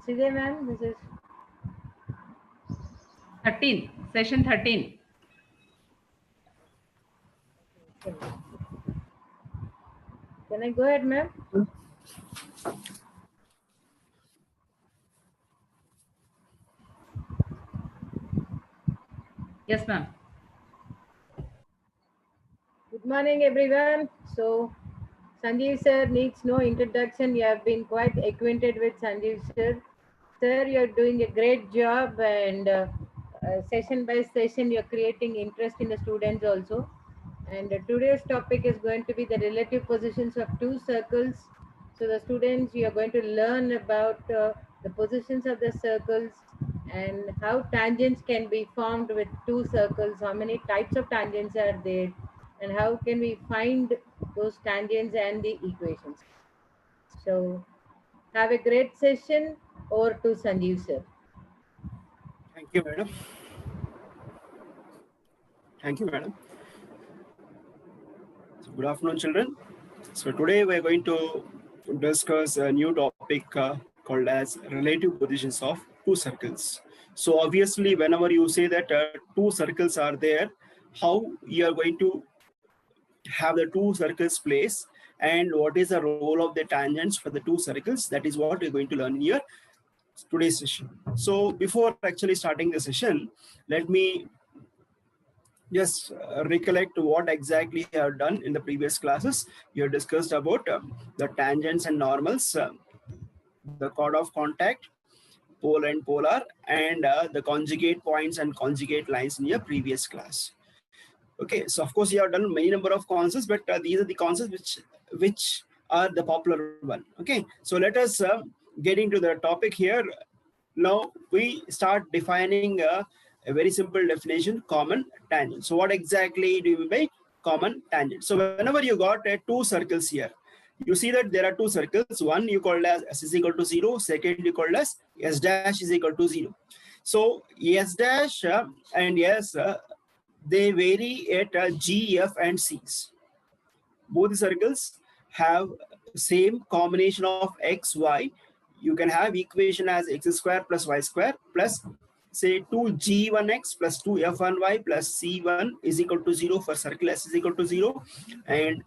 Sridhar ma'am, this is 13, session 13. Can I go ahead, ma'am? Yes, ma'am. Good morning, everyone. So, Sanjeev sir needs no introduction. You have been quite acquainted with Sanjeev sir. Sir, you're doing a great job, and session by session, you're creating interest in the students also. And today's topic is going to be the relative positions of two circles. So, the students, you are going to learn about the positions of the circles and how tangents can be formed with two circles, how many types of tangents are there, and how can we find those tangents and the equations. So, have a great session. Over to Sanjeev sir. Thank you, madam. Thank you, madam. So good afternoon, children. So today we're going to discuss a new topic called as relative positions of two circles. So obviously, whenever you say that two circles are there, how you are going to have the two circles place and what is the role of the tangents for the two circles, that is what we're going to learn in your today's session. So before actually starting the session, let me just recollect what exactly you have done in the previous classes. You have discussed about the tangents and normals, the chord of contact, pole and polar, and the conjugate points and conjugate lines in your previous class. Okay, so of course you have done many number of concepts, but these are the concepts which are the popular one. Okay, so let us get into the topic here. Now we start defining a very simple definition: common tangent. So what exactly do you mean by common tangent? So whenever you got two circles here, you see that there are two circles. One you called as s is equal to 0. Second you called as s dash is equal to 0. So s dash and s they vary at G, F, and C's. Both the circles have same combination of x, y. You can have equation as x square plus y square plus say 2g1x plus 2f1y plus c1 is equal to 0 for circle s is equal to 0, and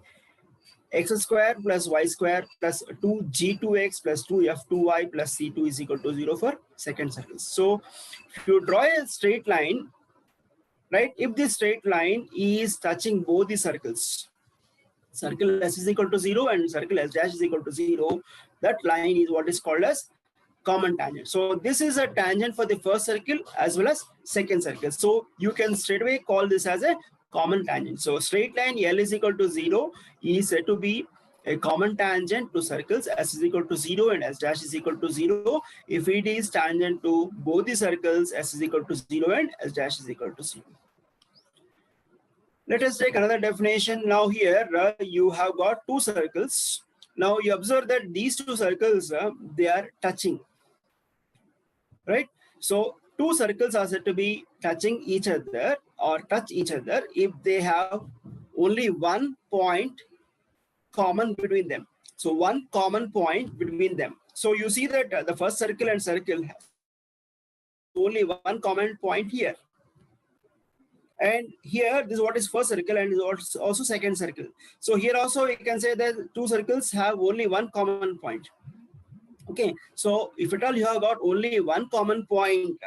x square plus y square plus 2g2x plus 2f2y plus c2 is equal to 0 for second circle. So if you draw a straight line, right, if this straight line is touching both the circles, circle s is equal to 0 and circle s dash is equal to 0, that line is what is called as common tangent. So this is a tangent for the first circle as well as second circle. So you can straight away call this as a common tangent. So straight line L is equal to 0 is said to be a common tangent to circles s is equal to 0 and s dash is equal to 0 if it is tangent to both the circles s is equal to 0 and s dash is equal to 0. Let us take another definition. Now here you have got two circles. Now you observe that these two circles, they are touching, right? So two circles are said to be touching each other or touch each other if they have only one point common between them. So one common point between them. So you see that the first circle and circle has only one common point here. And here this is what is first circle and is also second circle. So here also we can say that two circles have only one common point. Okay, so if at all you have got only one common point,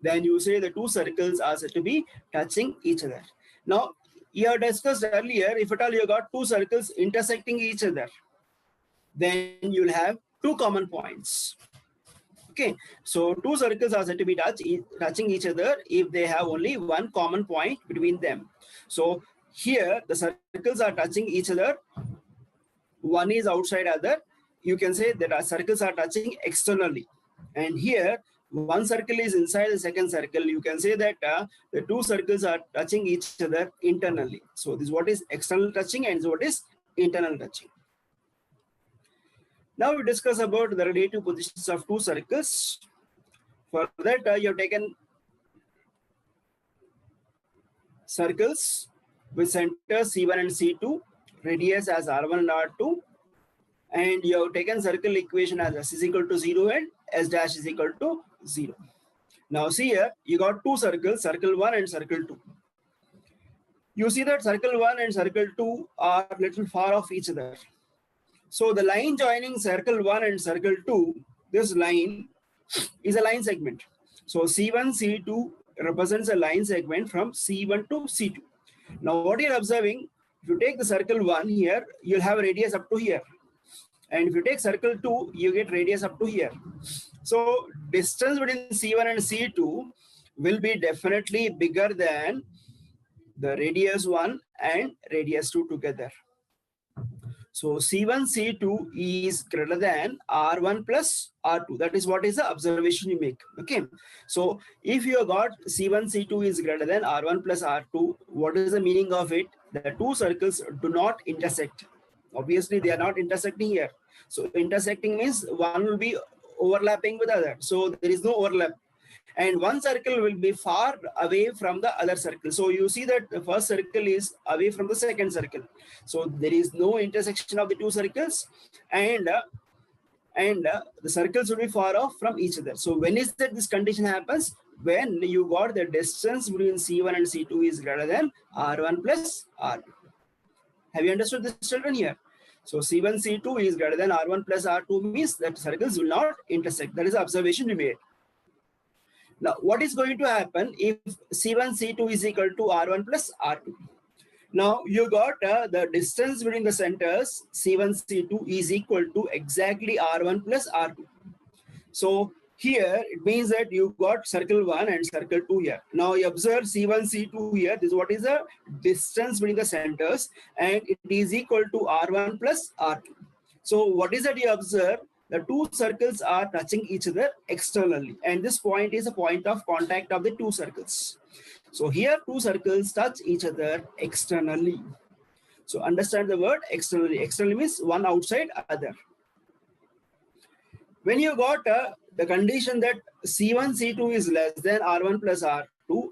then you say the two circles are said to be touching each other. Now you have discussed earlier, if at all you have got two circles intersecting each other, then you'll have two common points. Okay, so two circles are said to be touching each other if they have only one common point between them. So here the circles are touching each other. One is outside other. You can say that our circles are touching externally. And here one circle is inside the second circle. You can say that the two circles are touching each other internally. So this is what is external touching and this is what is internal touching. Now we discuss about the relative positions of two circles. For that, you have taken circles with centers C1 and C2, radius as R1 and R2, and you have taken circle equation as S is equal to 0 and S dash is equal to 0. Now see here, you got two circles, circle 1 and circle 2. You see that circle 1 and circle 2 are little far off each other. So the line joining circle 1 and circle 2, this line is a line segment. So C1, C2 represents a line segment from C1 to C2. Now what you're observing, if you take the circle 1 here, you'll have a radius up to here. And if you take circle 2, you get radius up to here. So distance between C1 and C2 will be definitely bigger than the radius 1 and radius 2 together. So C1, C2 is greater than R1 plus R2. That is what is the observation you make. Okay. So if you got C1, C2 is greater than R1 plus R2, what is the meaning of it? The two circles do not intersect. Obviously, they are not intersecting here. So intersecting means one will be overlapping with the other. So there is no overlap. And one circle will be far away from the other circle. So you see that the first circle is away from the second circle. So there is no intersection of the two circles, and the circles will be far off from each other. So when is that this condition happens? When you got the distance between C1 and C2 is greater than R1 plus R2. Have you understood this, children, here? So C1, C2 is greater than R1 plus R2 means that circles will not intersect. That is the observation we made. Now, what is going to happen if C1, C2 is equal to R1 plus R2? Now, you got the distance between the centers C1, C2 is equal to exactly R1 plus R2. So here, it means that you got circle 1 and circle 2 here. Now, you observe C1, C2 here. This is what is the distance between the centers, and it is equal to R1 plus R2. So what is that you observe? The two circles are touching each other externally, and this point is a point of contact of the two circles. So here two circles touch each other externally. So understand the word externally. Externally means one outside other. When you got the condition that C1, C2 is less than R1 plus R2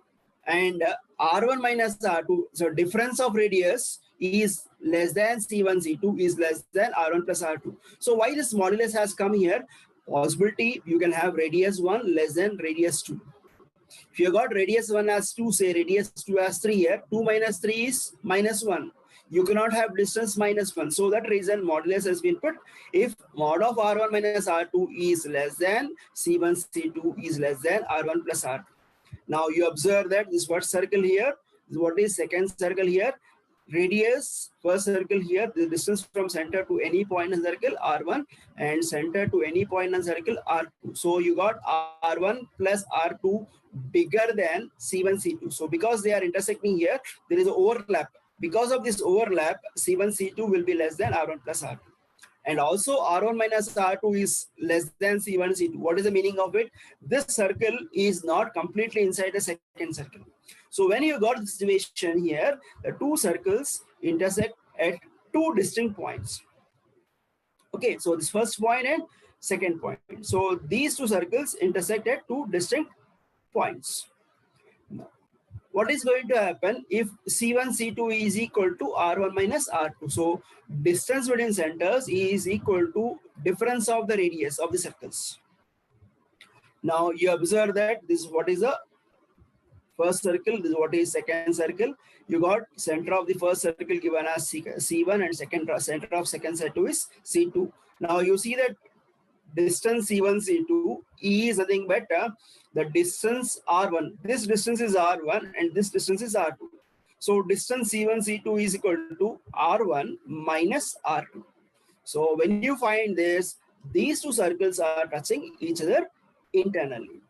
and R1 minus R2, so difference of radius is less than C1, C2 is less than R1 plus R2. So why this modulus has come here? Possibility you can have radius 1 less than radius 2. If you got radius 1 as 2, say radius 2 as 3 here, 2 minus 3 is minus 1. You cannot have distance minus 1. So that reason modulus has been put. If mod of R1 minus R2 is less than C1, C2 is less than R1 plus R2. Now you observe that this first circle here, this what is second circle here. Radius, first circle here, the distance from center to any point in circle R1 and center to any point in circle R2. So you got R1 plus R2 bigger than C1, C2. So because they are intersecting here, there is an overlap. Because of this overlap, C1, C2 will be less than R1 plus R2. And also R1 minus R2 is less than C1, C2. What is the meaning of it? This circle is not completely inside the second circle. So when you got the situation here, the two circles intersect at two distinct points. Okay, so this first point and second point. So these two circles intersect at two distinct points. Now, what is going to happen if C1, C2 is equal to R1 minus R2? So distance between centers is equal to difference of the radius of the circles. Now you observe that this is what is the first circle, this is what is second circle. You got center of the first circle given as C1 and center of second circle is C2. Now you see that distance C1, C2 is nothing but the distance R1. This distance is R1 and this distance is R2. So distance C1, C2 is equal to R1 minus R2. So when you find this, these two circles are touching each other internally.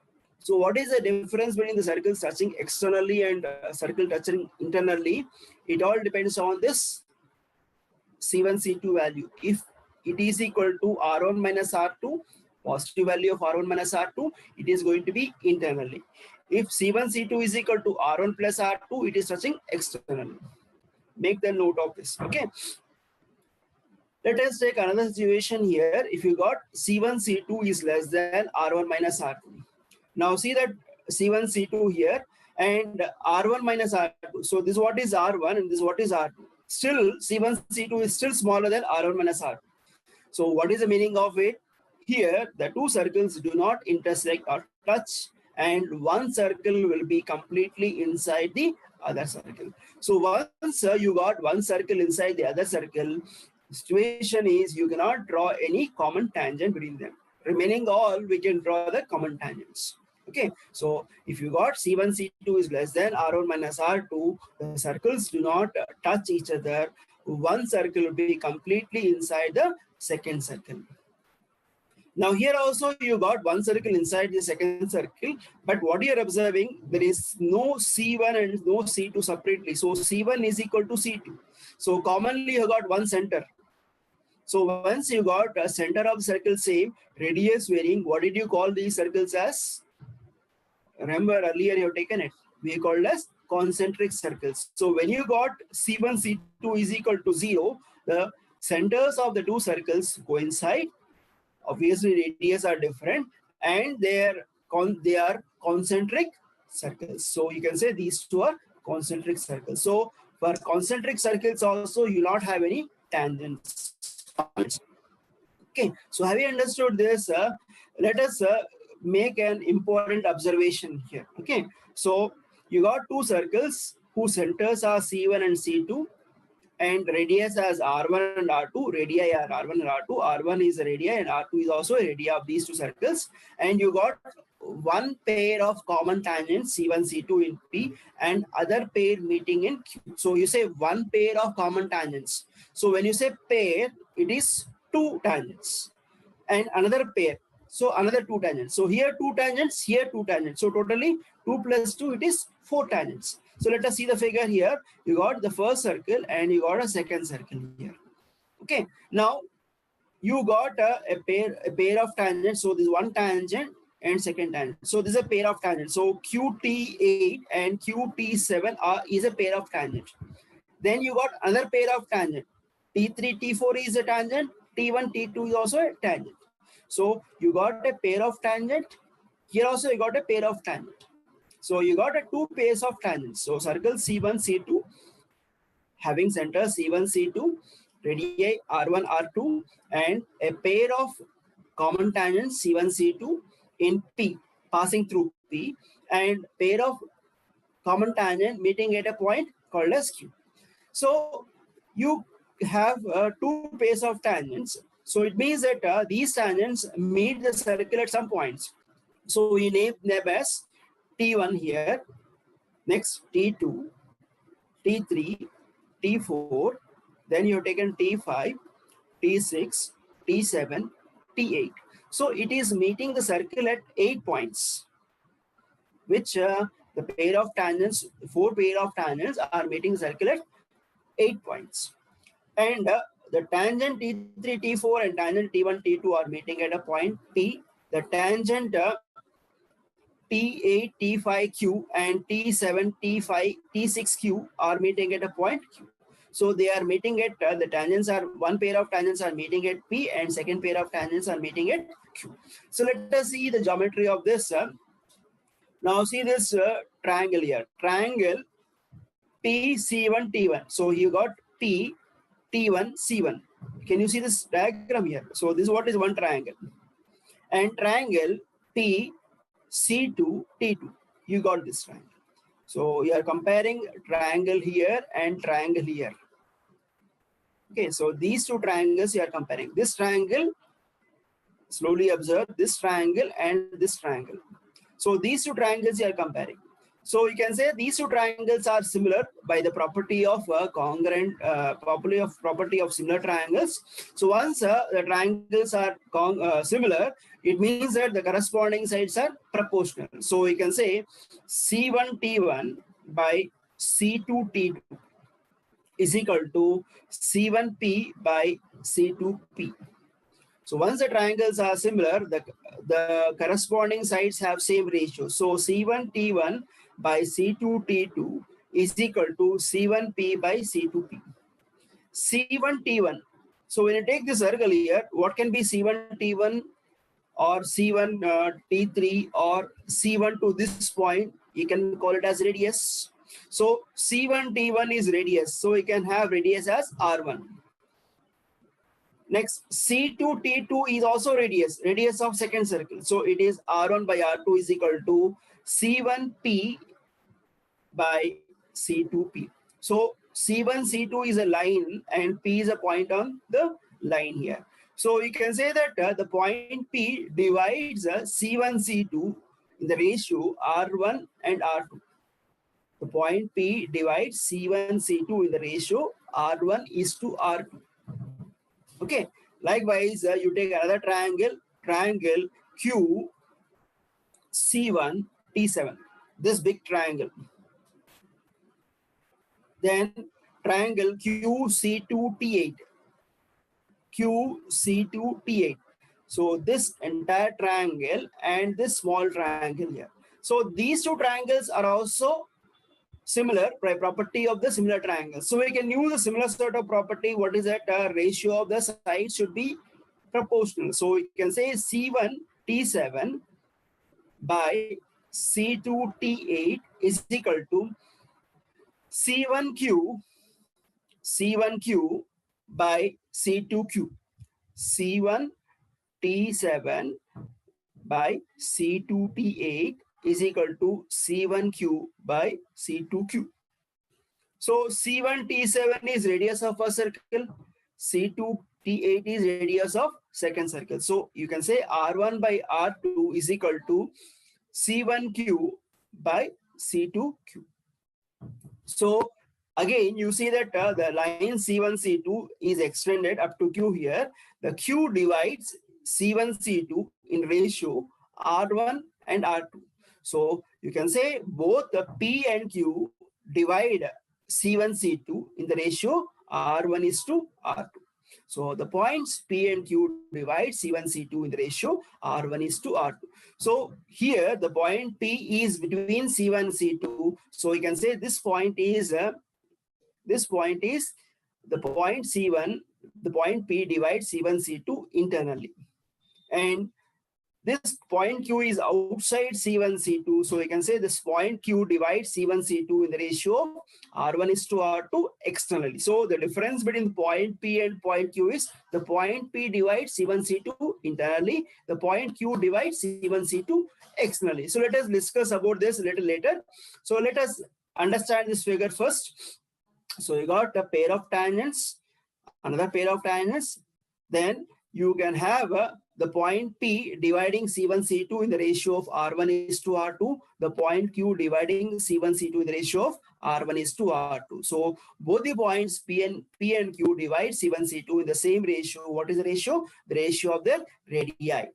So what is the difference between the circles touching externally and circle touching internally? It all depends on this C1, C2 value. If it is equal to R1 minus R2, positive value of R1 minus R2, it is going to be internally. If C1, C2 is equal to R1 plus R2, it is touching externally. Make the note of this, okay? Let us take another situation here. If you got C1, C2 is less than R1 minus R2. Now see that C1, C2 here and R1 minus R2. So this is what is R1 and this is what is R2. Still C1, C2 is still smaller than R1 minus R2. So what is the meaning of it? here the two circles do not intersect or touch, and one circle will be completely inside the other circle. So once you got one circle inside the other circle, situation is you cannot draw any common tangent between them. Remaining all, we can draw the common tangents. Okay, so if you got C1, C2 is less than R1 minus R2, the circles do not touch each other. One circle will be completely inside the second circle. Now here also you got one circle inside the second circle, but what you are observing, there is no C1 and no C2 separately. So C1 is equal to C2. So commonly you got one center. So once you got a center of circle same, radius varying, what did you call these circles as? Remember earlier you have taken it. We called as concentric circles. So when you got C1, C2 is equal to 0, the centers of the two circles coincide. Obviously radius are different and they are concentric circles. So you can say these two are concentric circles. So for concentric circles also you not have any tangents. Okay, so have you understood this? Let us make an important observation here. Okay, so you got two circles whose centers are C1 and C2 and radius as R1 and R2, radii are R1 and R2. R1 is a radii and R2 is also a radii of these two circles. And you got one pair of common tangents C1, C2 in P and other pair meeting in Q. So you say one pair of common tangents. So when you say pair, it is two tangents and another pair. So another two tangents. So here two tangents, here two tangents. So totally 2 plus 2, it is 4 tangents. So let us see the figure here. You got the first circle and you got a second circle here. Okay. Now you got a pair of tangents. So this one tangent and second tangent. So this is a pair of tangents. So QT8 and QT7 is a pair of tangent. Then you got another pair of tangent. T3, T4 is a tangent. T1, T2 is also a tangent. So you got a pair of tangent. Here also you got a pair of tangent. So you got a two pairs of tangents. So circle C1, C2 having center C1, C2, radii R1, R2 and a pair of common tangents C1, C2 in P passing through P and pair of common tangent meeting at a point called as Q. So you have two pairs of tangents. So it means that these tangents meet the circle at some points. So we name them as T1 here, next T2, T3, T4, then you have taken T5, T6, T7, T8. So it is meeting the circle at 8 points, which the pair of tangents, 4 pair of tangents are meeting the circle at 8 points. And the tangent T3, T4 and tangent T1, T2 are meeting at a point P. The tangent T8, T5Q and T7, T5, T6Q are meeting at a point Q. So they are meeting at, the tangents are, one pair of tangents are meeting at P and second pair of tangents are meeting at Q. So let us see the geometry of this. Now see this triangle here, triangle P, C1, T1. So you got P, T1, C1. Can you see this diagram here? So this is what is one triangle. And triangle P, C2, T2. You got this triangle. So you are comparing triangle here and triangle here. Okay, so these two triangles you are comparing. This triangle, slowly observe this triangle and this triangle. So these two triangles you are comparing. So you can say these two triangles are similar by the property of congruent, property of similar triangles. So once the triangles are similar, it means that the corresponding sides are proportional. So you can say C1 T1 by C2 T2 is equal to C1 P by C2 P. So once the triangles are similar, the corresponding sides have same ratio. So C1 T1 by C2 T2 is equal to C1 P by C2 P. C1 T1. So when you take this circle here, what can be C1 T1 or C1 T3 or C1 to this point? You can call it as radius. So C1 T1 is radius. So you can have radius as R1. Next, C2T2 is also radius of second circle. So it is R1 by R2 is equal to C1P by C2P. So C1, C2 is a line and P is a point on the line here. So you can say that the point P divides C1, C2 in the ratio R1 and R2. The point P divides C1, C2 in the ratio R1 is to R2. Okay. Likewise, you take another triangle Q C1 T7. This big triangle. Then triangle QC2T8. QC2T8. So this entire triangle and this small triangle here. So these two triangles are also similar property of the similar triangle. So we can use a similar sort of property. What is that? Ratio of the sides should be proportional. So we can say C1T7 by C2T8 is equal to C1Q by C2Q. C1T7 by C2T8 is equal to C1Q by C2Q. So C1T7 is radius of a circle. C2T8 is radius of second circle. So you can say R1 by R2 is equal to C1Q by C2Q. So again, you see that the line C1, C2 is extended up to Q here. The Q divides C1, C2 in ratio R1 and R2. So you can say both the P and Q divide C1, C2 in the ratio R1 is to R2. So the points P and Q divide C1, C2 in the ratio R1 is to R2. So here the point P is between C1 and C2. So you can say this point is the point C1, the point P divides C1, C2 internally. And this point Q is outside C1, C2. So you can say this point Q divides C1, C2 in the ratio R1 is to R2 externally. So the difference between point P and point Q is the point P divides C1, C2 internally. The point Q divides C1, C2 externally. So let us discuss about this a little later. So let us understand this figure first. So you got a pair of tangents, another pair of tangents. Then you can have the point P dividing C1, C2 in the ratio of R1 is to R2, the point Q dividing C1, C2 in the ratio of R1 is to R2. So both the points P and Q divide C1, C2 in the same ratio. What is the ratio? The ratio of their radii.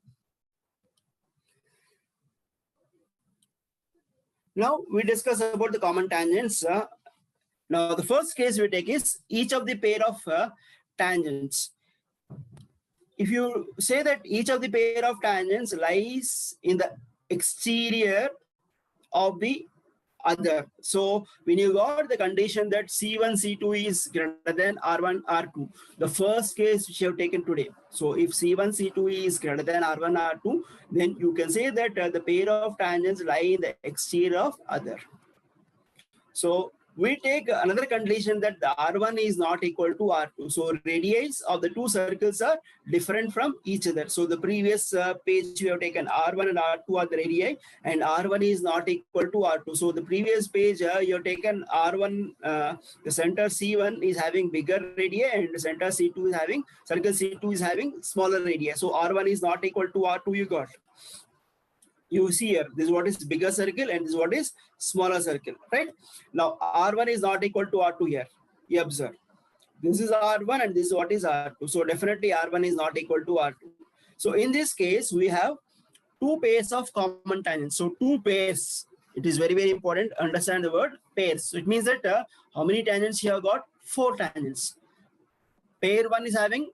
Now we discuss about the common tangents. Now the first case we take is each of the pair of tangents. If you say that each of the pair of tangents lies in the exterior of the other. So when you got the condition that C1, C2 is greater than R1, R2, the first case which you have taken today. So if C1, C2 is greater than R1, R2, then you can say that the pair of tangents lie in the exterior of other. So we take another condition that the R1 is not equal to R2. So radii of the two circles are different from each other. So the previous page we have taken R1 and R2 are the radii and R1 is not equal to R2. So the previous page you have taken R1, the center C1 is having bigger radii and the center C2 is having, circle C2 is having smaller radii. So R1 is not equal to R2 you got. You see here, this is what is bigger circle and this is what is smaller circle, right? Now R1 is not equal to R2 here. You observe. This is R1 and this is what is R2. So definitely R1 is not equal to R2. So in this case, we have two pairs of common tangents. So two pairs. It is very, very important. Understand the word pairs. So it means that how many tangents you have got? 4 tangents. Pair 1 is having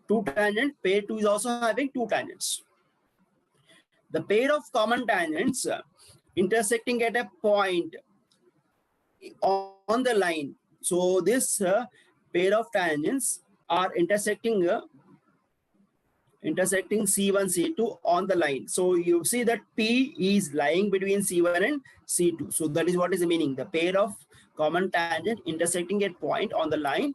2 tangents. Pair 2 is also having 2 tangents. The pair of common tangents intersecting at a point on the line. So this pair of tangents are intersecting C1, C2 on the line. So you see that P is lying between C1 and C2. So that is what is the meaning. The pair of common tangent intersecting at point on the line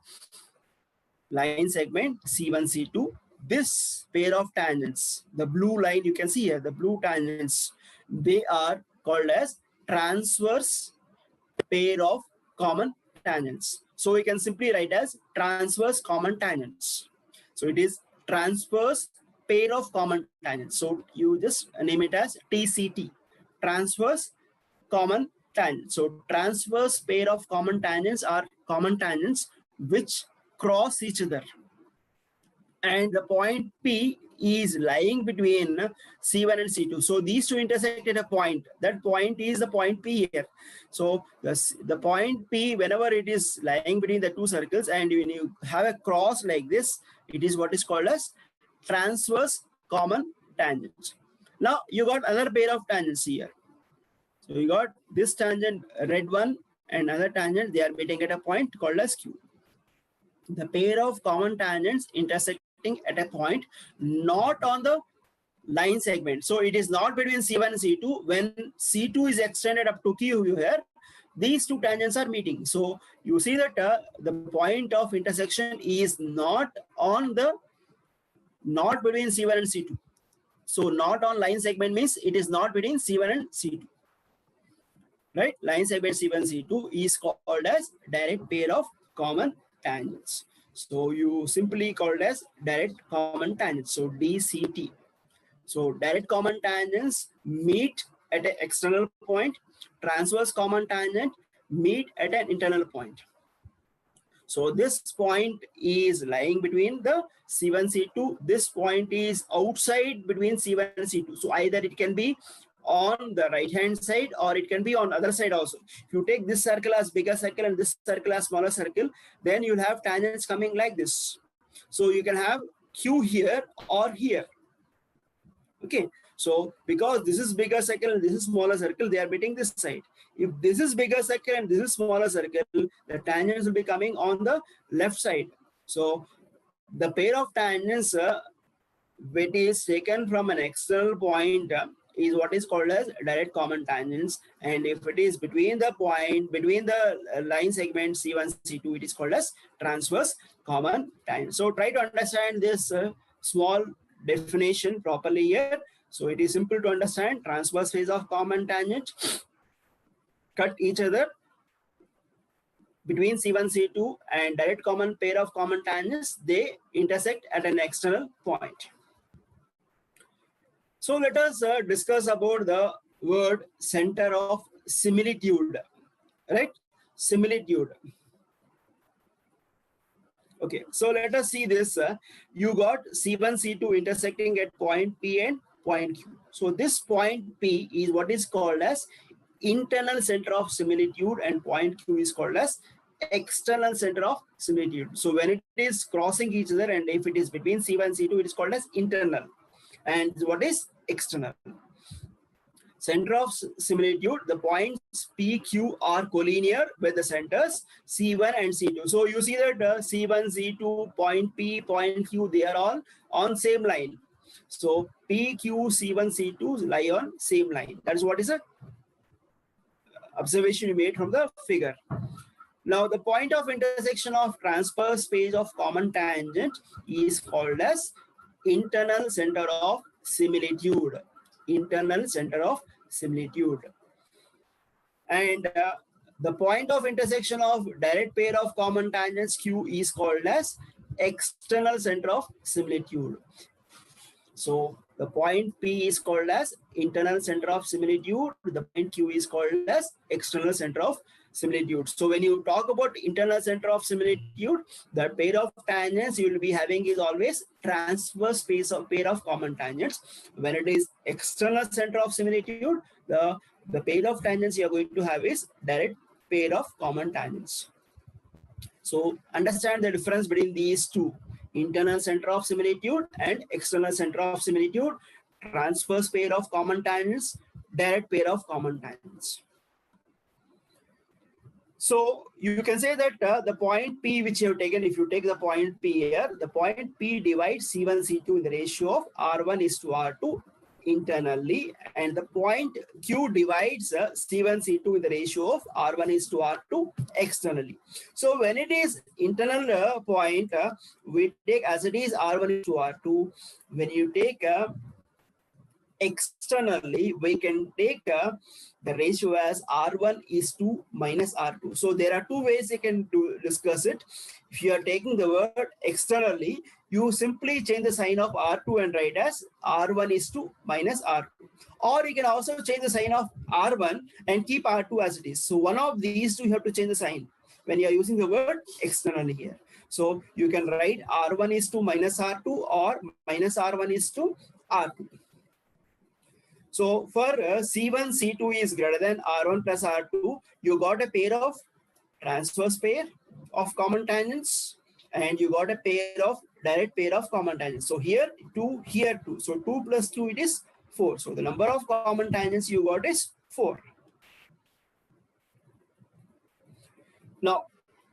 line segment C1, C2. This pair of tangents, the blue line you can see here, the blue tangents, they are called as transverse pair of common tangents. So we can simply write as transverse common tangents. So it is transverse pair of common tangents. So you just name it as TCT, transverse common tangent. So transverse pair of common tangents are common tangents which cross each other. And the point P is lying between C1 and C2. So these two intersect at a point. That point is the point P here. So the point P, whenever it is lying between the two circles, and when you have a cross like this, it is what is called as transverse common tangents. Now you got another pair of tangents here. So you got this tangent, red one, and another tangent, they are meeting at a point called as Q. The pair of common tangents intersecting at a point not on the line segment. So it is not between C1 and C2. When C2 is extended up to Q here, these two tangents are meeting. So you see that the point of intersection is not between C1 and C2. So not on line segment means it is not between C1 and C2. Right? Line segment C1, C2 is called as direct pair of common tangents. So you simply called as direct common tangents. So DCT. So direct common tangents meet at an external point. Transverse common tangent meet at an internal point. So this point is lying between the C1, C2. This point is outside between C1 and C2. So either it can be on the right hand side or it can be on other side also. If you take this circle as bigger circle and this circle as smaller circle, then you'll have tangents coming like this. So you can have Q here or here. Okay, so because this is bigger circle and this is smaller circle, they are meeting this side. If this is bigger circle and this is smaller circle, the tangents will be coming on the left side. So the pair of tangents which is taken from an external point is what is called as direct common tangents. And if it is between the line segment C1, C2, it is called as transverse common tangents. So try to understand this small definition properly here. So it is simple to understand. Transverse phase of common tangent cut each other between C1, C2, and direct common pair of common tangents, they intersect at an external point. So let us discuss about the word center of similitude, right? Similitude. Okay, so let us see this. You got C1, C2 intersecting at point P and point Q. So this point P is what is called as internal center of similitude, and point Q is called as external center of similitude. So when it is crossing each other and if it is between C1 C2, it is called as internal. And what is external? Center of similitude, the points P, Q are collinear with the centers C1 and C2. So you see that C1, C2, point P, point Q, they are all on same line. So P, Q, C1, C2 lie on same line. That is what is a observation you made from the figure. Now the point of intersection of transverse phase of common tangent is called as internal center of similitude. Internal center of similitude. And the point of intersection of direct pair of common tangents Q is called as external center of similitude. So the point P is called as internal center of similitude. The point Q is called as external center of similitude. So when you talk about internal center of similitude, the pair of tangents you will be having is always transverse phase of pair of common tangents. When it is external center of similitude, the pair of tangents you are going to have is direct pair of common tangents. So understand the difference between these two: internal center of similitude and external center of similitude, transverse pair of common tangents, direct pair of common tangents. So you can say that the point P which you have taken, if you take the point P here, the point P divides C1, C2 in the ratio of R1 is to R2 internally, and the point Q divides C1, C2 with the ratio of R1 is to R2 externally. So when it is internal point, we take as it is R1 is to R2. When you take externally, we can take the ratio as R1 is to minus R2. So there are two ways you can discuss it. If you are taking the word externally, you simply change the sign of R2 and write as R1 is to minus R2. Or you can also change the sign of R1 and keep R2 as it is. So one of these two you have to change the sign when you are using the word externally here. So you can write R1 is to minus R2 or minus R1 is to R2. So for C1, C2 is greater than R1 plus R2, you got a pair of transverse pair of common tangents, and you got a pair of direct pair of common tangents. So here 2, here 2. So 2 plus 2, it is 4. So the number of common tangents you got is 4. Now,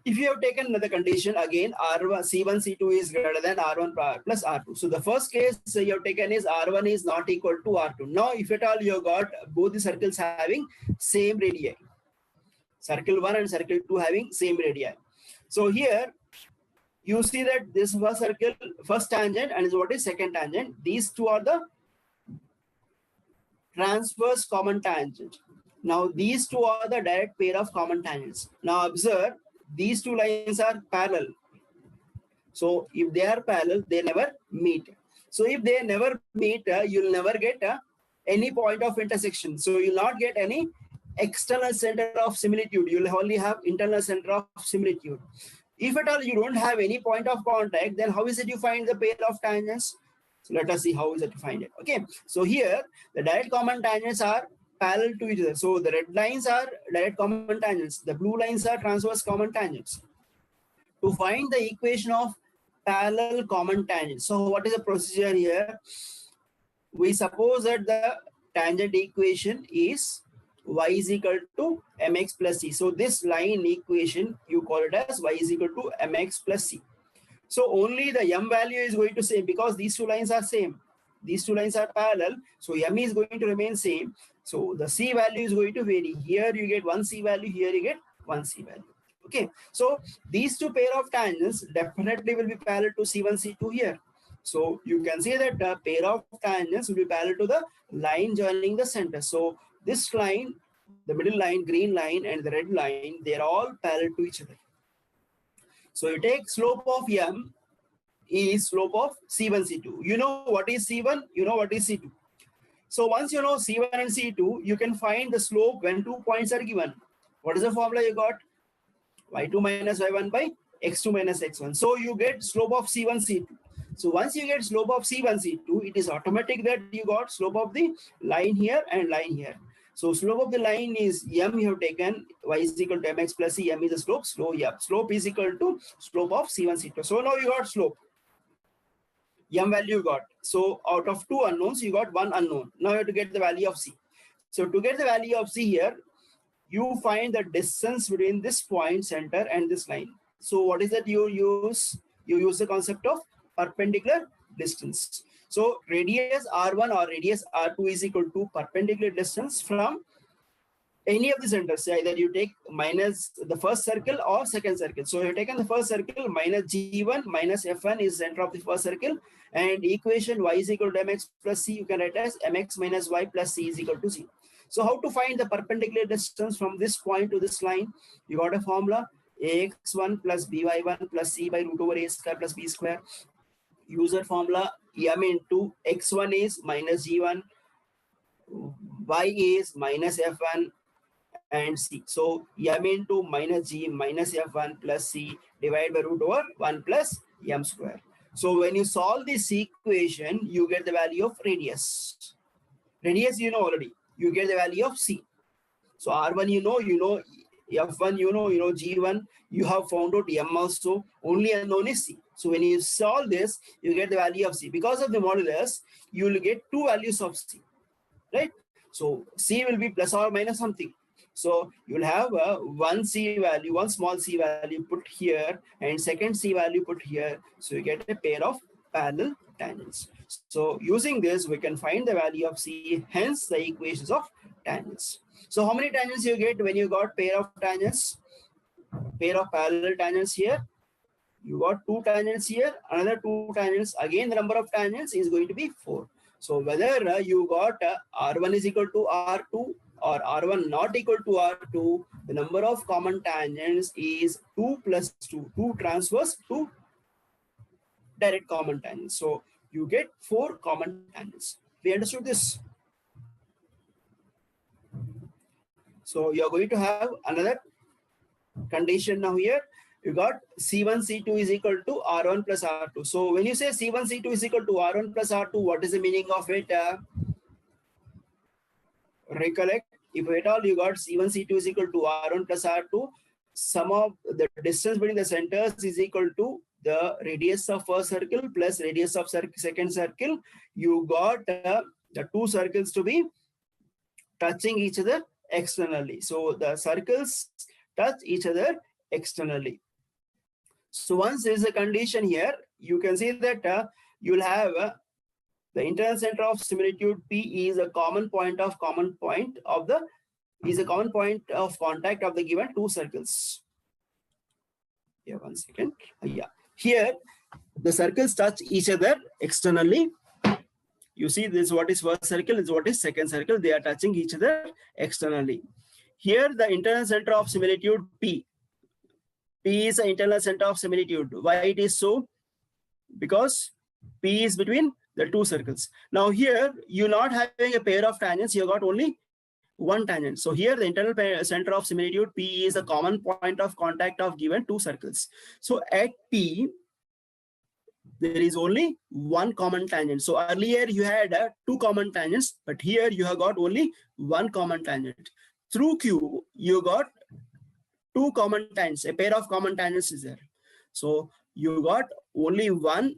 if you have taken another condition, again, R1, C1, C2 is greater than R1 plus R2. So the first case you have taken is R1 is not equal to R2. Now, if at all you got both the circles having same radii, circle 1 and circle 2 having same radii. So here, you see that this first circle, first tangent, and what is second tangent. These two are the transverse common tangent. Now, these two are the direct pair of common tangents. Now, observe, these two lines are parallel. So if they are parallel, they never meet. So if they never meet, you'll never get any point of intersection. So you'll not get any external center of similitude. You'll only have internal center of similitude. If at all you don't have any point of contact, then how is it you find the pair of tangents? So let us see how is it to find it. Okay. So here the direct common tangents are parallel to each other. So the red lines are direct common tangents. The blue lines are transverse common tangents. To find the equation of parallel common tangents. So what is the procedure here? We suppose that the tangent equation is y is equal to mx plus c. So this line equation, you call it as y is equal to mx plus c. So only the m value is going to same because these two lines are same. These two lines are parallel. So m is going to remain same. So the c value is going to vary. Here you get one c value, here you get one c value. Okay. So these two pair of tangents definitely will be parallel to C1, C2 here. So you can say that the pair of tangents will be parallel to the line joining the center. So this line, the middle line, green line, and the red line, they are all parallel to each other. So you take slope of m is slope of C1, C2. You know what is C1, you know what is C2. So once you know C1 and C2, you can find the slope when 2 points are given. What is the formula you got? y2 minus y1 by x2 minus x1. So you get slope of C1, C2. So once you get slope of C1, C2, it is automatic that you got slope of the line here and line here. So slope of the line is m you have taken, y is equal to mx plus c, m is the slope, slope is equal to slope of C1, C2. So now you got slope. M value you got. So out of two unknowns, you got one unknown. Now you have to get the value of c. So to get the value of c here, you find the distance between this point center and this line. So what is that you use? You use the concept of perpendicular distance. So radius R1 or radius R2 is equal to perpendicular distance from any of the centers. Either you take minus the first circle or second circle. So you've taken the first circle, minus G1 minus F1 is center of the first circle, and equation y is equal to mx plus c, you can write as mx minus y plus c is equal to 0. So how to find the perpendicular distance from this point to this line? You got a formula, ax1 plus by1 plus c by root over a square plus b square. Use that formula, m into x1 is minus g1, y is minus f1, and c. So m into minus g minus f1 plus c divided by root over 1 plus m square. So when you solve this equation, you get the value of radius. Radius you know already. You get the value of c. So R1 you know F1 you know G1, you have found out m also, only unknown is c. So when you solve this, you get the value of c. Because of the modulus, you will get two values of c, right? So c will be plus or minus something. So you will have one c value, one small c value put here, and second c value put here. So you get a pair of parallel tangents. So using this, we can find the value of C, hence the equations of tangents. So how many tangents you get when you got pair of tangents? Pair of parallel tangents here. You got 2 tangents here, another 2 tangents. Again, the number of tangents is going to be 4. So whether you got R1 is equal to R2 or R1 not equal to R2, the number of common tangents is 2 plus 2, 2 transverse, 2 direct common tangents. So you get 4 common tangents. We understood this. So you're going to have another condition now here. You got C1, C2 is equal to R1 plus R2. So when you say C1, C2 is equal to R1 plus R2, what is the meaning of it? Recollect, if at all you got C1, C2 is equal to R1 plus R2, sum of the distance between the centers is equal to the radius of first circle plus radius of second circle. You got the 2 circles to be touching each other externally. So the circles touch each other externally. So once there is a condition here, you can see that you'll have the internal center of similitude P is a common point of contact of the given 2 circles. Yeah, 1 second. Yeah, here the circles touch each other externally. You see this, what is first circle, is what is second circle. They are touching each other externally. Here the internal center of similitude P is the internal center of similitude. Why it is so? Because P is between the 2 circles. Now here you're not having a pair of tangents, you got only 1 tangent. So here the internal center of similitude P is a common point of contact of given 2 circles. So at P there is only 1 common tangent. So earlier you had 2 common tangents, but here you have got only 1 common tangent. Through Q you got 2 common tangents, a pair of common tangents is there. So you got only 1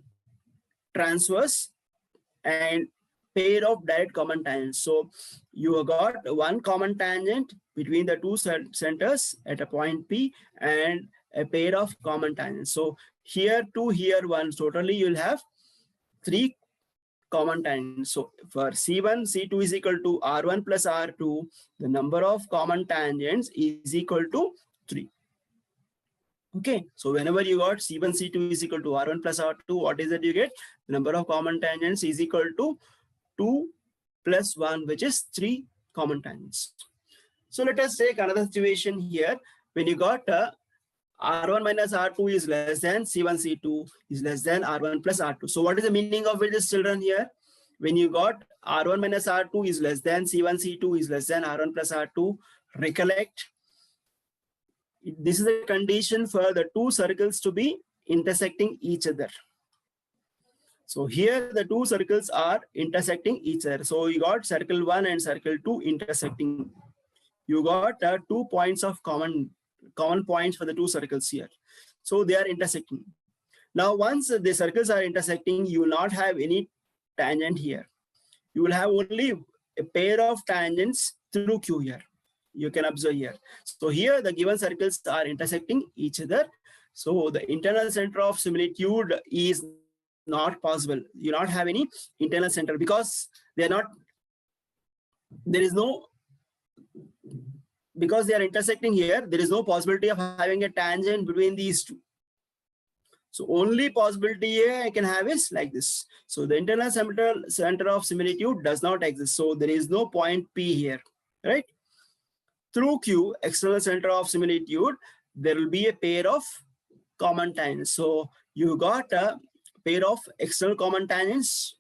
transverse and pair of direct common tangents. So you got 1 common tangent between the 2 centers at a point P and a pair of common tangents. So here 2, here 1, totally you'll have 3 common tangents. So for C1, C2 is equal to R1 plus R2, the number of common tangents is equal to 3. Okay, so whenever you got C1, C2 is equal to R1 plus R2, what is it you get? The number of common tangents is equal to 2 plus 1, which is 3 common tangents. So let us take another situation here. When you got R1 minus R2 is less than C1, C2 is less than R1 plus R2. So what is the meaning of it, children, here? When you got R1 minus R2 is less than C1, C2 is less than R1 plus R2, recollect, this is a condition for the 2 circles to be intersecting each other. So here the 2 circles are intersecting each other. So you got circle 1 and circle 2 intersecting. You got 2 points of common points for the 2 circles here. So they are intersecting. Now once the circles are intersecting, you will not have any tangent here. You will have only a pair of tangents through Q here. You can observe here. So here the given circles are intersecting each other. So the internal center of similitude is not possible. You not have any internal center because they are not, there is no, because they are intersecting here, there is no possibility of having a tangent between these 2. So only possibility here I can have is like this. So the internal center of similitude does not exist. So there is no point P here, right? Through Q, external center of similitude, there will be a pair of common tangents. So you got a pair of external common tangents,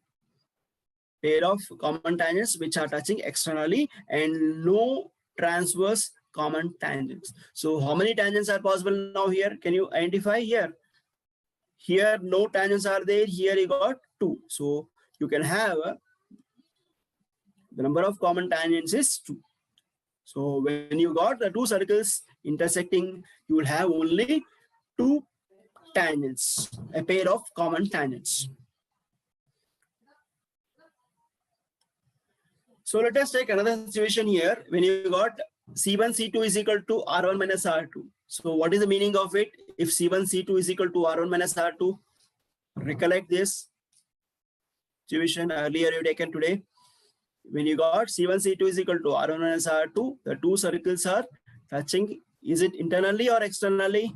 which are touching externally, and no transverse common tangents. So how many tangents are possible now here? Can you identify here? Here no tangents are there. Here you got 2. So you can have the number of common tangents is 2. So when you got the 2 circles intersecting, you will have only 2 tangents, a pair of common tangents. So let us take another situation here. When you got C1, C2 is equal to R1 minus R2. So what is the meaning of it? If C1, C2 is equal to R1 minus R2, recollect this. situation earlier you taken today? When you got C1, C2 is equal to R1 minus R2, the two circles are touching. Is it internally or externally?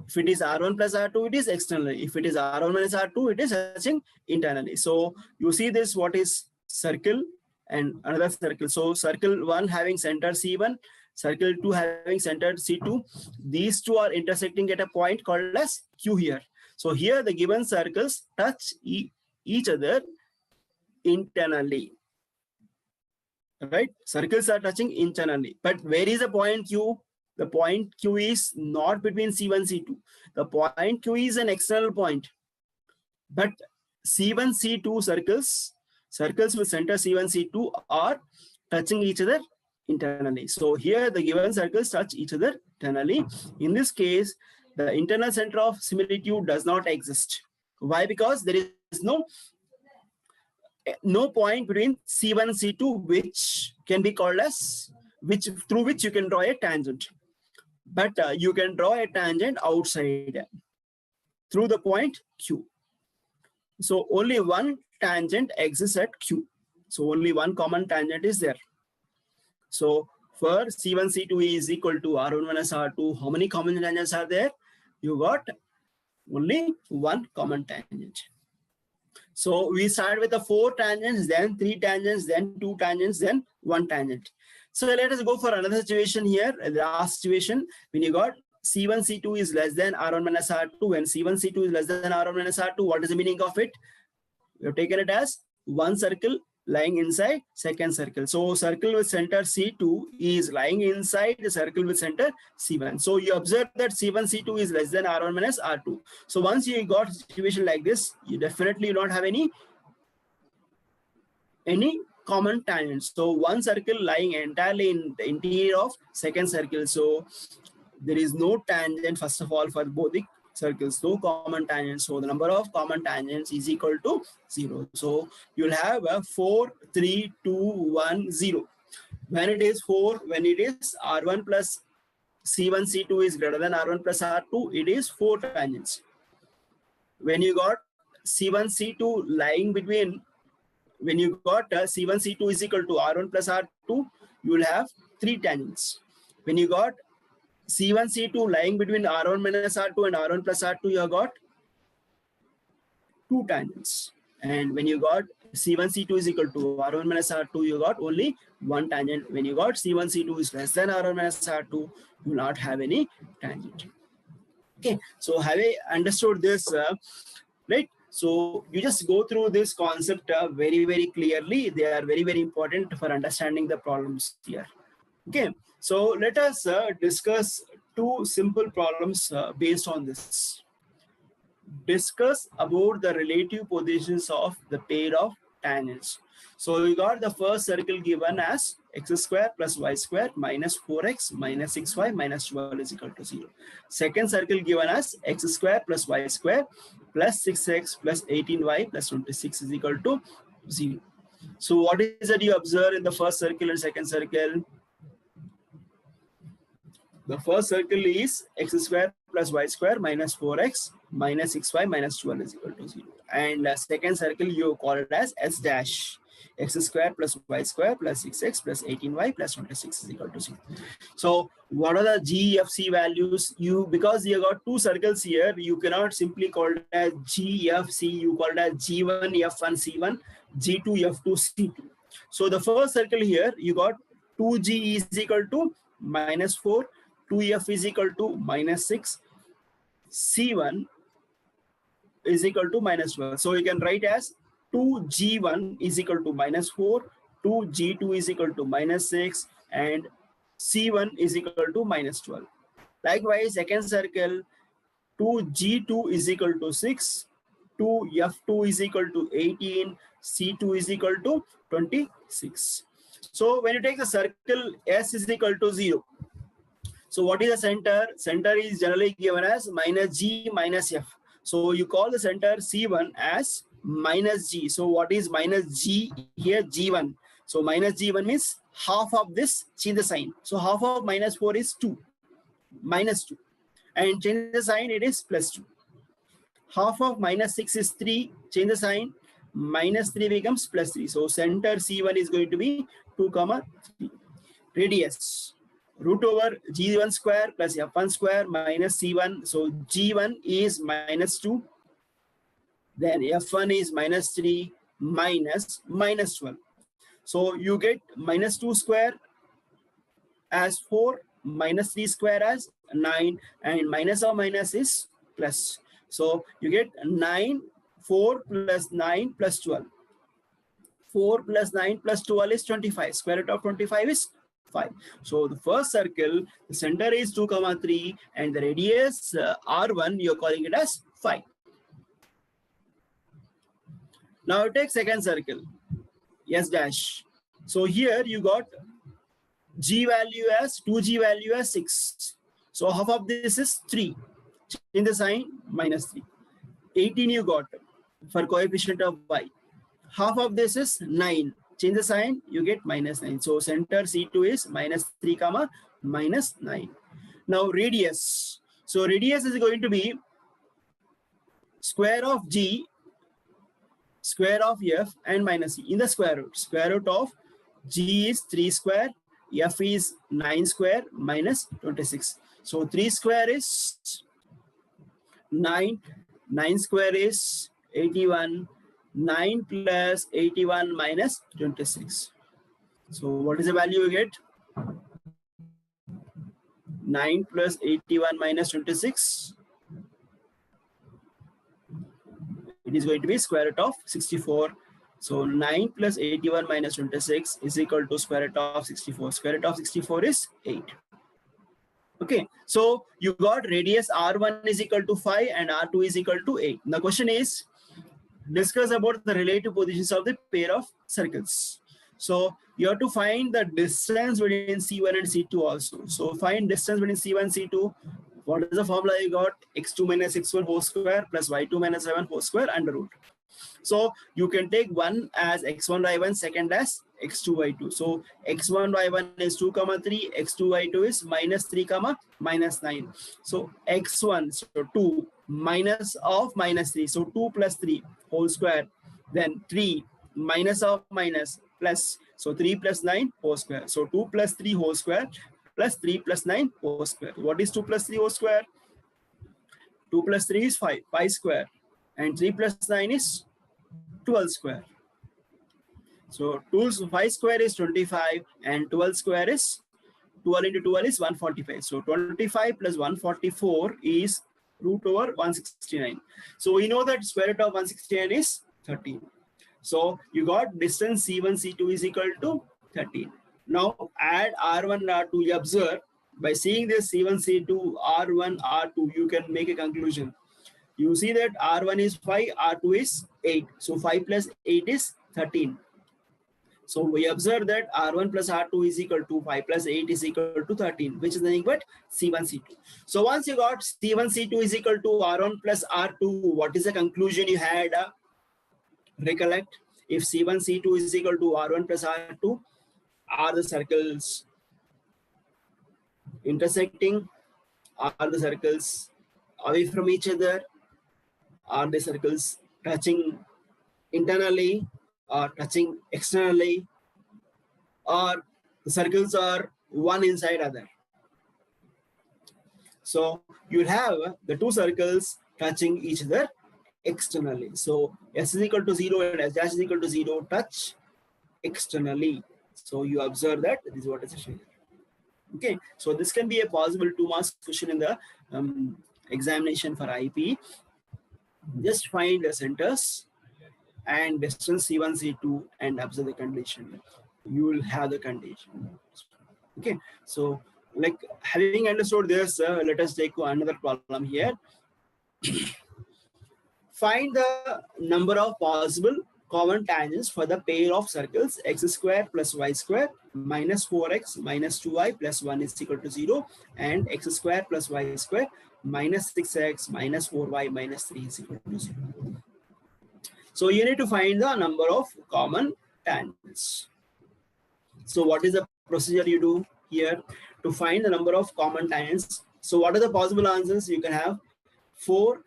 If it is R1 plus R2, it is externally. If it is R1 minus R2, it is touching internally. So you see this, what is circle and another circle. So circle 1 having center C1, circle 2 having center C2. These two are intersecting at a point called as Q here. So here the given circles touch each other internally. Right? Circles are touching internally. But where is the point Q? The point Q is not between C1, C2. The point Q is an external point. But C1, C2 circles with center C1, C2 are touching each other internally. So here the given circles touch each other internally. In this case, the internal center of similitude does not exist. Why? Because there is no point between C1 and C2 which can be called as, through which you can draw a tangent. But you can draw a tangent outside through the point Q. So only one tangent exists at Q. So only one common tangent is there. So for C1, C2 is equal to R1 minus R2, how many common tangents are there? You got only one common tangent. So we start with the 4 tangents, then 3 tangents, then 2 tangents, then 1 tangent. So let us go for another situation here. The last situation, when you got C1, C2 is less than R1 minus R2. When C1, C2 is less than R1 minus R2, what is the meaning of it? We have taken it as one circle lying inside second circle. So circle with center C2 is lying inside the circle with center C1. So you observe that C1, C2 is less than R1 minus R2. So once you got a situation like this, you definitely don't have any common tangents. So one circle lying entirely in the interior of second circle. So there is no tangent, first of all, for both the circles, no common tangents. So the number of common tangents is equal to 0. So you'll have a 4, 3, 2, 1, 0. When it is 4, when it is R1 plus C1, C2 is greater than R1 plus R2, it is 4 tangents. When you got C1, C2 lying between, when you got C1, C2 is equal to R1 plus R2, you will have 3 tangents. When you got C1, C2 lying between R1 minus R2 and R1 plus R2, you have got 2 tangents. And when you got C1, C2 is equal to R1 minus R2, you got only 1 tangent. When you got C1, C2 is less than R1 minus R2, you will not have any tangent. Okay, so have I understood this, right? So you just go through this concept very, very clearly. They are very, very important for understanding the problems here. Okay, so let us discuss 2 simple problems based on this. Discuss about the relative positions of the pair of tangents. So we got the first circle given as x square plus y square minus 4x minus 6y minus 12 is equal to 0. Second circle given as x square plus y square plus 6x plus 18y plus 26 is equal to 0. So what is that you observe in the first circle and second circle? The first circle is x square plus y square minus 4x minus 6y minus 12 is equal to 0. And second circle you call it as s dash. X square plus y square plus 6x plus 18y plus 26 is equal to 0. So what are the G, F, C values? Because you got 2 circles here, you cannot simply call it as G, F, C. You call it as G1, F1, C1, G2, F2, C2. So the first circle here, you got 2G is equal to minus 4, 2F is equal to minus 6, C1 is equal to minus 12. So you can write as 2G1 is equal to minus 4, 2G2 is equal to minus 6, and C1 is equal to minus 12. Likewise, second circle, 2G2 is equal to 6, 2F2 is equal to 18, C2 is equal to 26. So when you take the circle, S is equal to 0. So what is the center? Center is generally given as minus G minus F. So you call the center C1 as minus G. So what is minus G here? G1. So minus G1 means half of this, change the sign. So half of minus 4 is 2, minus 2. And change the sign, it is plus 2. Half of minus 6 is 3, change the sign, minus 3 becomes plus 3. So center C1 is going to be 2 comma 3. Radius root over G1 square plus F1 square minus C1. So G1 is minus 2. Then F1 is minus 3 minus 12. So you get minus 2 square as 4, minus 3 square as 9, and minus of minus is plus. So you get 9, 4 plus 9 plus 12. 4 plus 9 plus 12 is 25. Square root of 25 is 5. So the first circle, the center is 2 comma 3, and the radius R1, you're calling it as 5. Now take second circle, S dash. So here you got G value as 2G value as 6. So half of this is 3. Change the sign, minus 3. 18 you got for coefficient of y. Half of this is 9. Change the sign, you get minus 9. So center C2 is minus 3 comma minus 9. Now radius. So radius is going to be square of G, square of F, and minus C in the square root. Square root of G is 3 square, F is 9 square minus 26. So 3 square is 9, 9 square is 81, 9 plus 81 minus 26. So what is the value you get? 9 plus 81 minus 26. It is going to be square root of 64. So 9 plus 81 minus 26 is equal to square root of 64. Square root of 64 is 8. Okay, so you got radius R1 is equal to 5 and R2 is equal to 8. The question is, discuss about the relative positions of the pair of circles. So you have to find the distance between C1 and C2 also. So find distance between C1 and C2. What is the formula you got? X2 minus X1 whole square plus Y2 minus Y1 whole square under root. So you can take one as X1 Y1, second as X2 Y2. So X1 Y1 is 2 comma 3, X2 Y2 is minus 3 comma minus 9. So X1, so 2 minus of minus 3. So 2 plus 3 whole square. Then 3 minus of minus plus. So 3 plus 9 whole square. So 2 plus 3 whole square plus 3 plus 9 whole square. What is 2 plus 3 whole square? 2 plus 3 is 5, 5 square. And 3 plus 9 is 12 square. So 5 square is 25 and 12 square is 12 into 12 is 145. So 25 plus 144 is root over 169. So we know that square root of 169 is 13. So you got distance C1, C2 is equal to 13. Now add R1 and R2. You observe by seeing this C1, C2, R1, R2, you can make a conclusion. You see that R1 is 5, R2 is 8. So 5 plus 8 is 13. So we observe that R1 plus R2 is equal to 5 plus 8 is equal to 13, which is nothing but C1, C2. So once you got C1, C2 is equal to R1 plus R2, what is the conclusion you had? Recollect, if C1, C2 is equal to R1 plus R2, are the circles intersecting? Are the circles away from each other? Are the circles touching internally or touching externally? Or the circles are one inside other? So you have the two circles touching each other externally. So S is equal to 0 and S dash is equal to 0 touch externally. So you observe that this is what is shown. Okay, so this can be a possible 2 marks question in the examination for IP. Just find the centers and distance C1, C2 and observe the condition. You will have the condition. Okay, so like having understood this, let us take another problem here. Find the number of possible common tangents for the pair of circles x square plus y square minus 4x minus 2y plus 1 is equal to 0 and x square plus y square minus 6x minus 4y minus 3 is equal to 0. So you need to find the number of common tangents. So what is the procedure you do here to find the number of common tangents? So what are the possible answers? You can have 4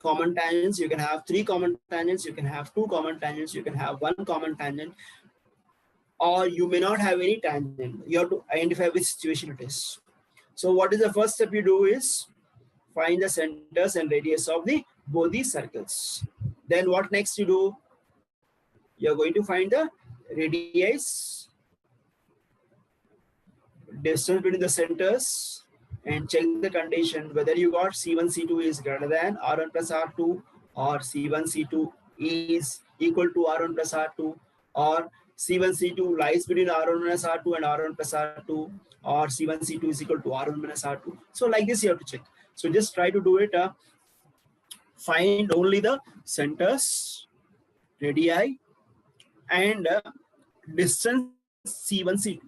common tangents, you can have 3 common tangents, you can have 2 common tangents, you can have 1 common tangent, or you may not have any tangent. You have to identify which situation it is. So what is the first step you do is find the centers and radius of the both these circles. Then what next you do? You're going to find the radius, distance between the centers, and check the condition whether you got C1, C2 is greater than R1 plus R2, or C1, C2 is equal to R1 plus R2, or C1, C2 lies between R1 minus R2 and R1 plus R2, or C1, C2 is equal to R1 minus R2. So like this you have to check. So just try to do it. Find only the centers, radii, and distance C1, C2.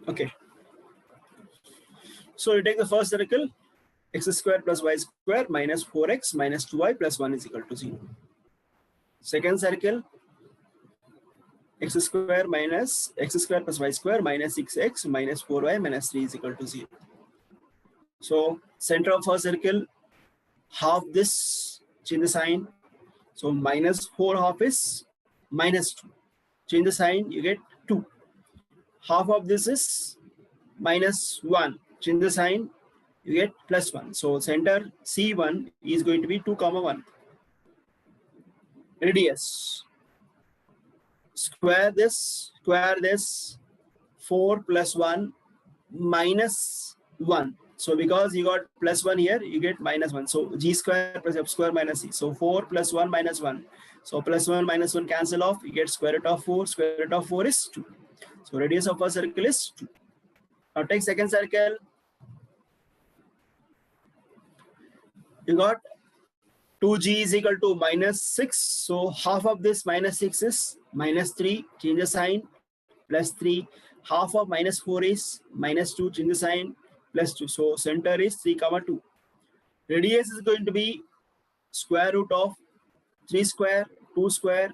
Okay. So you take the first circle, x square plus y square minus 4x minus 2y plus 1 is equal to 0. Second circle, x square plus y square minus 6x minus 4y minus 3 is equal to 0. So center of first circle, half this, change the sign. So minus 4 half is minus 2. Change the sign, you get 2. Half of this is minus 1. Change the sign, you get plus 1. So center C1 is going to be 2, 1. Radius. Square this, 4 plus 1 minus 1. So because you got plus 1 here, you get minus 1. So g square plus f square minus c. So 4 plus 1 minus 1. So plus 1 minus 1 cancel off, you get square root of 4. Square root of 4 is 2. So radius of a circle is 2. Now take second circle. You got 2g is equal to minus 6. So half of this minus 6 is minus 3. Change the sign, plus 3. Half of minus 4 is minus 2. Change the sign, plus 2. So center is 3, 2. Radius is going to be square root of 3 square, 2 square.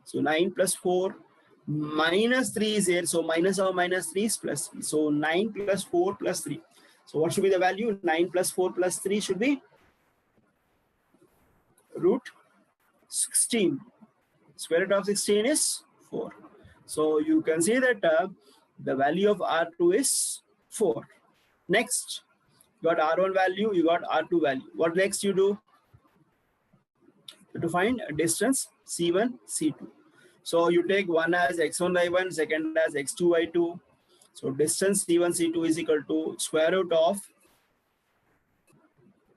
So 9 plus 4. Minus 3 is here. So minus of minus 3 is plus 3. So 9 plus 4 plus 3. So what should be the value? 9 plus 4 plus 3 should be root 16. Square root of 16 is 4. So you can see that the value of R2 is 4. Next, you got R1 value, you got R2 value. What next you do? To find a distance C1, C2. So you take one as x1 y1, second as x2 y2. So distance C1, C2 is equal to square root of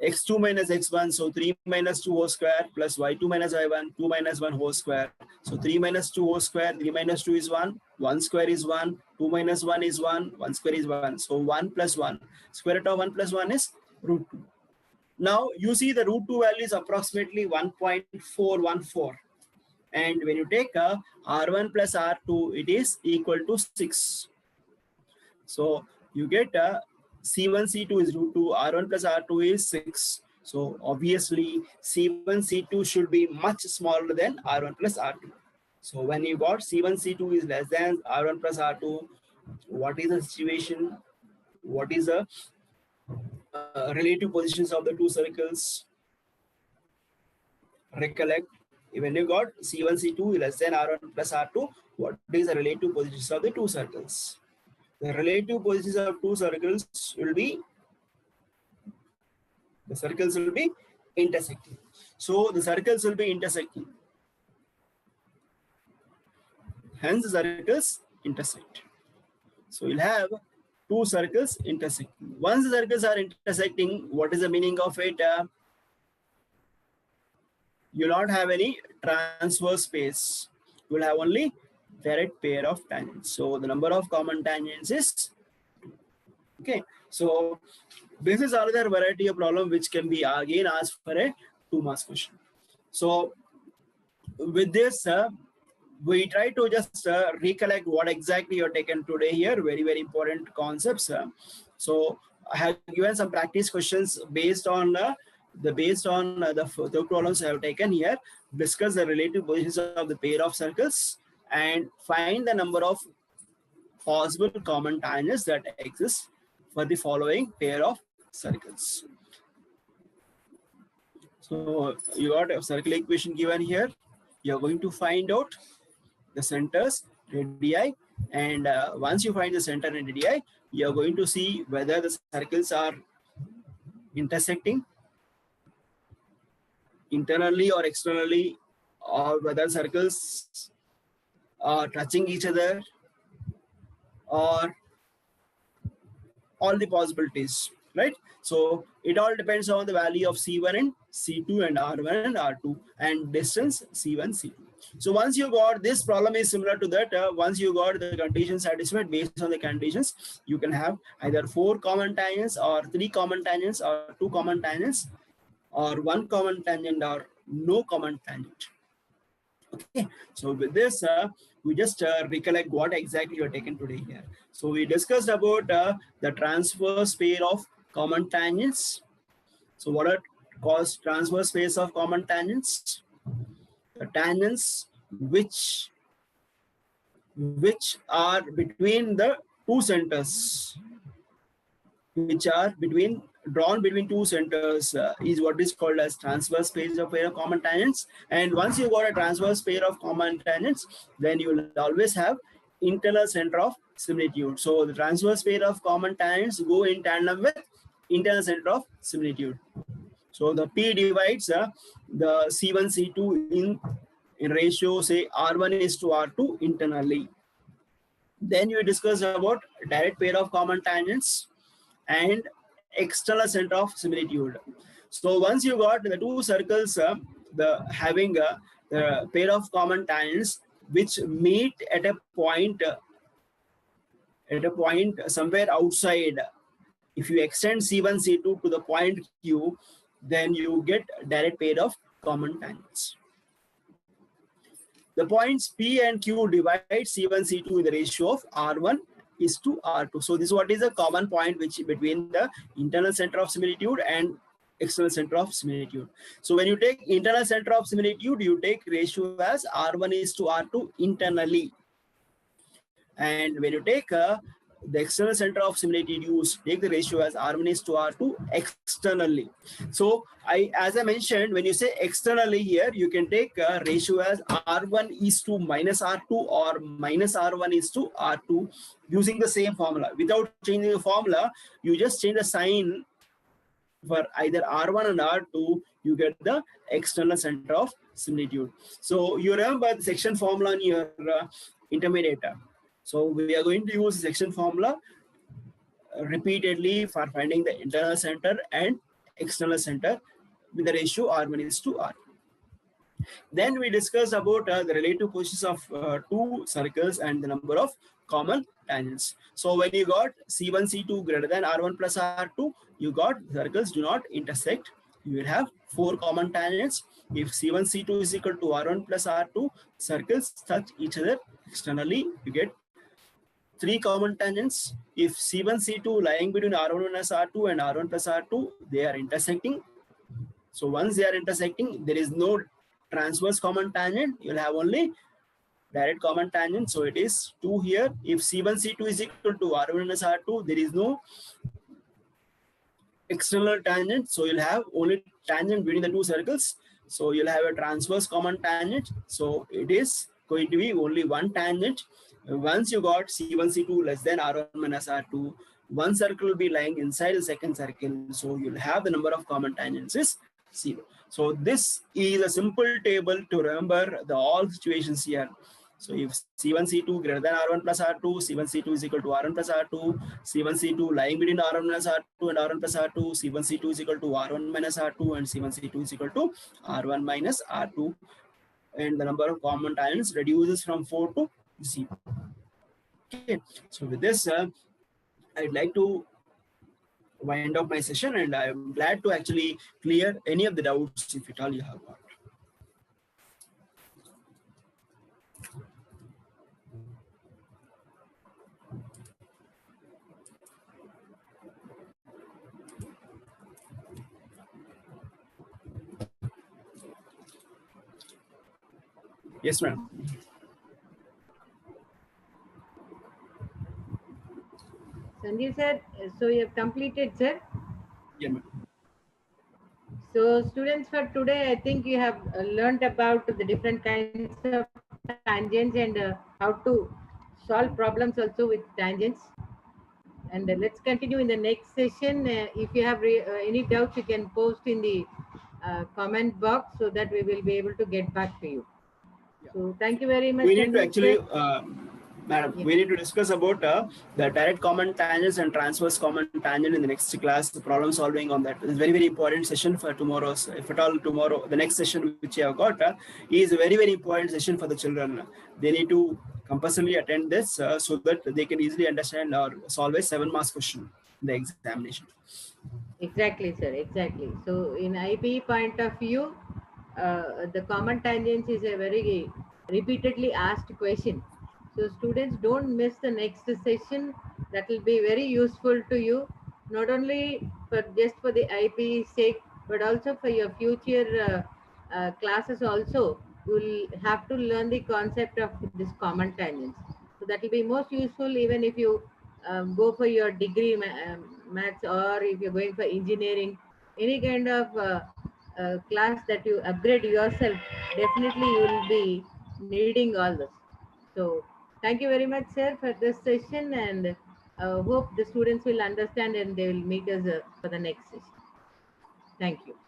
x2 minus x1. So 3 minus 2 whole square plus y2 minus y1, 2 minus 1 whole square. So 3 minus 2 whole square, 3 minus 2 is 1, 1 square is 1, 2 minus 1 is 1, 1 square is 1. So 1 plus 1. Square root of 1 plus 1 is root 2. Now you see the root 2 value is approximately 1.414. And when you take R1 plus R2, it is equal to 6. So you get C1, C2 is root 2, R1 plus R2 is 6. So obviously C1, C2 should be much smaller than R1 plus R2. So when you got C1, C2 is less than R1 plus R2, what is the situation? What is the relative positions of the two circles? Recollect, when you got C1, C2 less than R1 plus R2, what is the relative positions of the two circles? The relative positions of two circles will be, the circles will be intersecting. So the circles will be intersecting. Hence the circles intersect. So you'll have two circles intersecting. Once the circles are intersecting, what is the meaning of it? You will not have any transverse space. You will have only direct pair of tangents. So the number of common tangents is 2. Okay. So this is another variety of problem which can be again asked for a 2 marks question. So with this, we try to just recollect what exactly you're taken today here. Very, very important concepts. So I have given some practice questions based on the based on the problems I have taken here, discuss the relative positions of the pair of circles and find the number of possible common tangents that exist for the following pair of circles. So you got a circle equation given here. You're going to find out the centers, radii, and once you find the center and radii, you're going to see whether the circles are intersecting internally or externally, or whether circles are touching each other, or all the possibilities, right? So it all depends on the value of C1 and C2 and R1 and R2 and distance C1, C2. So once you got this problem is similar to that, once you got the conditions satisfied based on the conditions, you can have either 4 common tangents or 3 common tangents or 2 common tangents or 1 common tangent or no common tangent. Okay, so with this, we just recollect what exactly you are taken today here. So we discussed about the transverse pair of common tangents. So what are called transverse pairs of common tangents? The tangents which are between the two centers, which are drawn between two centers, is what is called as transverse pair of common tangents. And once you got a transverse pair of common tangents, then you will always have internal center of similitude. So the transverse pair of common tangents go in tandem with internal center of similitude. So the P divides the C1, C2 in ratio, say R1 is to R2 internally. Then you discuss about direct pair of common tangents and external center of similitude. So once you got the two circles having the pair of common tangents which meet at a point somewhere outside, if you extend C1, C2 to the point Q, then you get direct pair of common tangents. The points P and Q divide C1, C2 in the ratio of R1 is to R2. So this is what is a common point which between the internal center of similitude and external center of similitude. So when you take internal center of similitude, you take ratio as R1 is to R2 internally. And when you take the external center of similitude, you take the ratio as R1 is to R2 externally. So as I mentioned, when you say externally here, you can take a ratio as R1 is to minus R2 or minus R1 is to R2 using the same formula. Without changing the formula, you just change the sign for either R1 and R2, you get the external center of similitude. So you remember the section formula in your intermediate. So we are going to use the section formula repeatedly for finding the internal center and external center with the ratio R1 is to R2. Then we discussed about the relative positions of two circles and the number of common tangents. So when you got C1, C2 greater than R1 plus R2, you got circles do not intersect. You will have 4 common tangents. If C1, C2 is equal to R1 plus R2, circles touch each other externally, you get 3 common tangents. If C1, C2 lying between R1 plus R2 and R1 plus R2, they are intersecting. So once they are intersecting, there is no transverse common tangent. You'll have only direct common tangent. So it is 2 here. If C1, C2 is equal to R1 plus R2, there is no external tangent. So you'll have only tangent between the two circles. So you'll have a transverse common tangent. So it is going to be only one tangent. Once you got C1, C2 less than R1 minus R2, one circle will be lying inside the second circle. So you'll have the number of common tangents is 0. So this is a simple table to remember the all situations here. So if C1, C2 greater than R1 plus R2, C1, C2 is equal to R1 plus R2, C1, C2 lying between R1 minus R2 and R1 plus R2, C1, C2 is equal to R1 minus R2 and C1, C2 is equal to R1 minus R2. And the number of common tangents reduces from 4 to 0. Okay, so with this, I'd like to wind up my session, and I'm glad to actually clear any of the doubts if at all you have got. Yes, ma'am. Sanjeev sir, so you have completed, sir. Yeah, ma'am. So students, for today, I think you have learned about the different kinds of tangents and how to solve problems also with tangents. And let's continue in the next session. If you have any doubts, you can post in the comment box so that we will be able to get back to you. Yeah. So thank you very much, We need to Sanjeev actually, sir. madam, Yeah. we need to discuss about the direct common tangents and transverse common tangent in the next class. The problem solving on that. It's very, very important session for tomorrow's. If at all tomorrow, the next session which you have got is a very, very important session for the children. They need to compulsorily attend this so that they can easily understand or solve a 7 marks question in the examination. Exactly, sir. Exactly. So, in IB point of view, the common tangents is a very repeatedly asked question. So, students don't miss the next session. That will be very useful to you, not only for just for the IB sake, but also for your future classes. Also, you will have to learn the concept of this common tangents. So, that will be most useful even if you go for your degree maths, or if you're going for engineering, any kind of class that you upgrade yourself, definitely you will be needing all this. So thank you very much, sir, for this session, and hope the students will understand and they will meet us for the next session. Thank you.